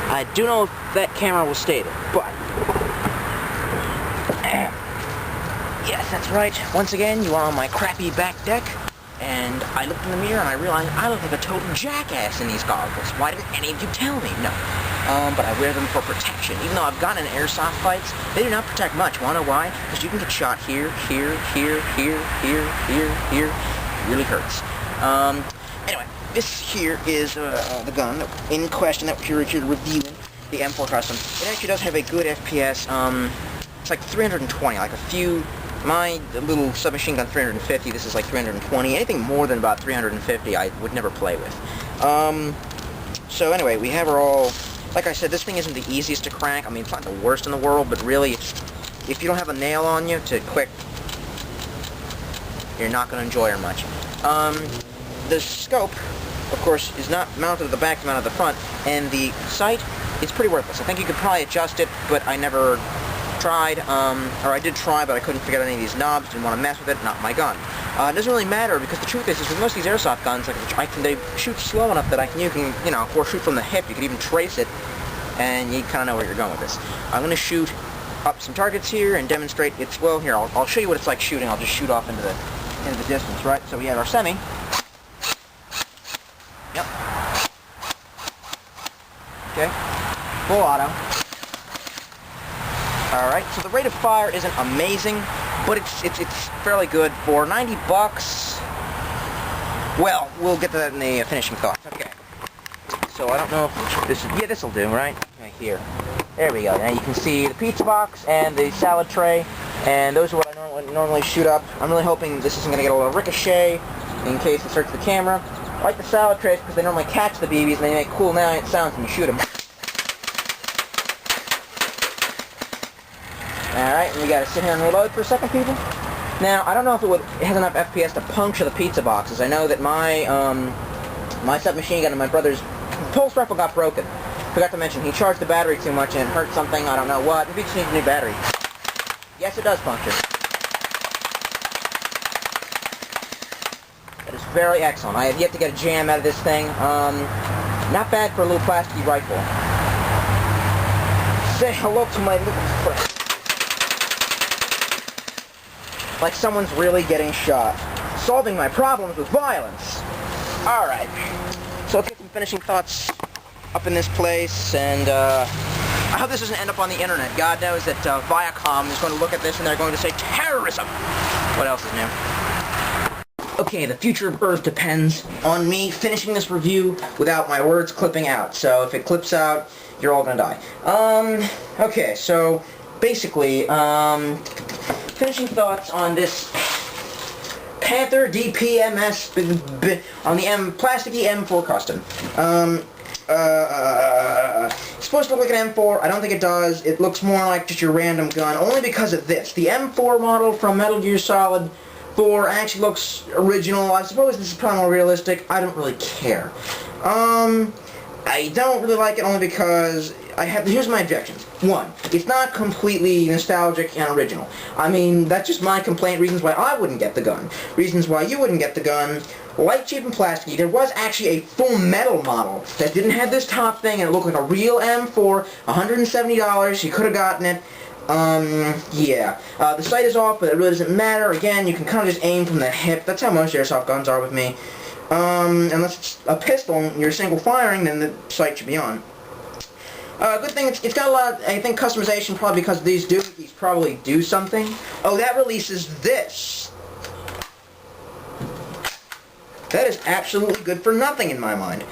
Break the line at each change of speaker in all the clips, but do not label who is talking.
I do know if that camera will stay there, but... Yes, that's right. Once again, you are on my crappy back deck, and I looked in the mirror and I realized I look like a total jackass in these goggles. Why didn't any of you tell me? No. But I wear them for protection. Even though I've gotten in airsoft fights, they do not protect much. Wanna know why? Because you can get shot here, here, here, here, here, here, here. It really hurts. Anyway, this here is the gun in question that we're here reviewing, the M4 Custom. It actually does have a good FPS. It's like 320, like a few... My little submachine gun 350, this is like 320. Anything more than about 350 I would never play with. So anyway, we have her all... Like I said, this thing isn't the easiest to crack. I mean, it's not the worst in the world, but really, if you don't have a nail on you to quick, you're not going to enjoy her much. The scope, of course, is not mounted at the back, it's mounted at the front, and the sight is pretty worthless. I think you could probably adjust it, but I never tried, or I did try, but I couldn't figure out any of these knobs, didn't want to mess with it, not my gun. It doesn't really matter, because the truth is with most of these airsoft guns, like, they shoot slow enough that you can, of course, shoot from the hip, you can even trace it, and you kind of know where you're going with this. I'm going to shoot up some targets here and demonstrate it's, well, here, I'll show you what it's like shooting. I'll just shoot off into the distance, right? So we have our semi. Yep. Okay. Full auto. Alright, so the rate of fire isn't amazing, but it's fairly good for 90 bucks. Well, we'll get to that in the finishing thoughts. Okay. So I don't know if this is... Yeah, this'll do, right? Right here. There we go. Now you can see the pizza box and the salad tray, and those are what I normally shoot up. I'm really hoping this isn't going to get a little ricochet in case it searches the camera. I like the salad trays because they normally catch the BBs and they make cool sounds when you shoot them. Alright, and we gotta sit here and reload for a second, people. Now, I don't know if it has enough FPS to puncture the pizza boxes. I know that my submachine gun and my brother's pulse rifle got broken. Forgot to mention, he charged the battery too much and it hurt something, I don't know what. Maybe he just needs a new battery. Yes, it does puncture. That is very excellent. I have yet to get a jam out of this thing. Not bad for a little plasticky rifle. Say hello to my little friend. Like someone's really getting shot. Solving my problems with violence. Alright. So let's get some finishing thoughts up in this place, and I hope this doesn't end up on the internet. God knows that Viacom is going to look at this and they're going to say terrorism. What else is new? Okay, the future of Earth depends on me finishing this review without my words clipping out. So if it clips out, you're all gonna die. Okay, so basically, finishing thoughts on this Panther DPMS on the plasticky M4 Custom. It's supposed to look like an M4. I don't think it does. It looks more like just your random gun, only because of this. The M4 model from Metal Gear Solid 4 actually looks original. I suppose this is probably more realistic. I don't really care. I don't really like it only because here's my objections. One, it's not completely nostalgic and original. I mean, that's just my complaint, reasons why I wouldn't get the gun. Reasons why you wouldn't get the gun. Light, cheap, and plasticky. There was actually a full metal model that didn't have this top thing and it looked like a real M4, $170, you could have gotten it. Yeah. The sight is off, but it really doesn't matter. Again, you can kind of just aim from the hip. That's how most airsoft guns are with me. Unless it's a pistol and you're single firing, then the sight should be on. Good thing, it's got a lot of, I think, customization, probably because these probably do something. Oh, that releases this. That is absolutely good for nothing in my mind.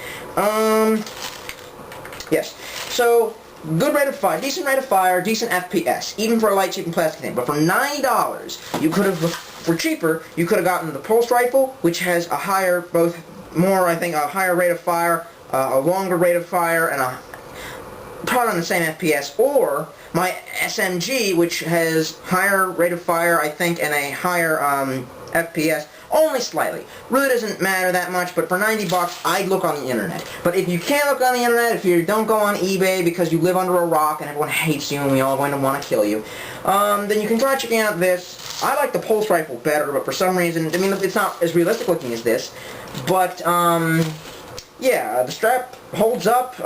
Yes. So, good rate of fire, decent rate of fire, decent FPS, even for a light, cheap, and plastic thing. But for $90, you could have, for cheaper, you could have gotten the pulse rifle, which has a higher, I think, a higher rate of fire, a longer rate of fire, and probably on the same FPS, or my SMG, which has higher rate of fire, I think, and a higher FPS, only slightly. Really doesn't matter that much, but for 90 bucks, I'd look on the internet. But if you can't look on the internet, if you don't go on eBay because you live under a rock and everyone hates you and we all going to want to kill you, then you can try checking out this. I like the pulse rifle better, but for some reason, I mean, it's not as realistic looking as this, but, yeah, the strap holds up.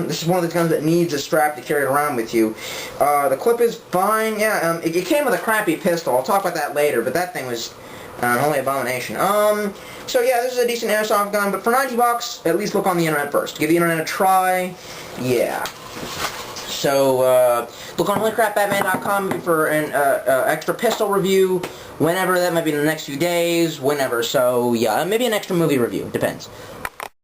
This is one of the guns that needs a strap to carry it around with you. The clip is fine. Yeah, it came with a crappy pistol. I'll talk about that later, but that thing was an holy abomination. So yeah, this is a decent airsoft gun, but for 90 bucks, at least look on the internet first. Give the internet a try. Yeah. So, look on holycrapbatman.com for an extra pistol review, whenever. That might be in the next few days, whenever. So, yeah, maybe an extra movie review. Depends.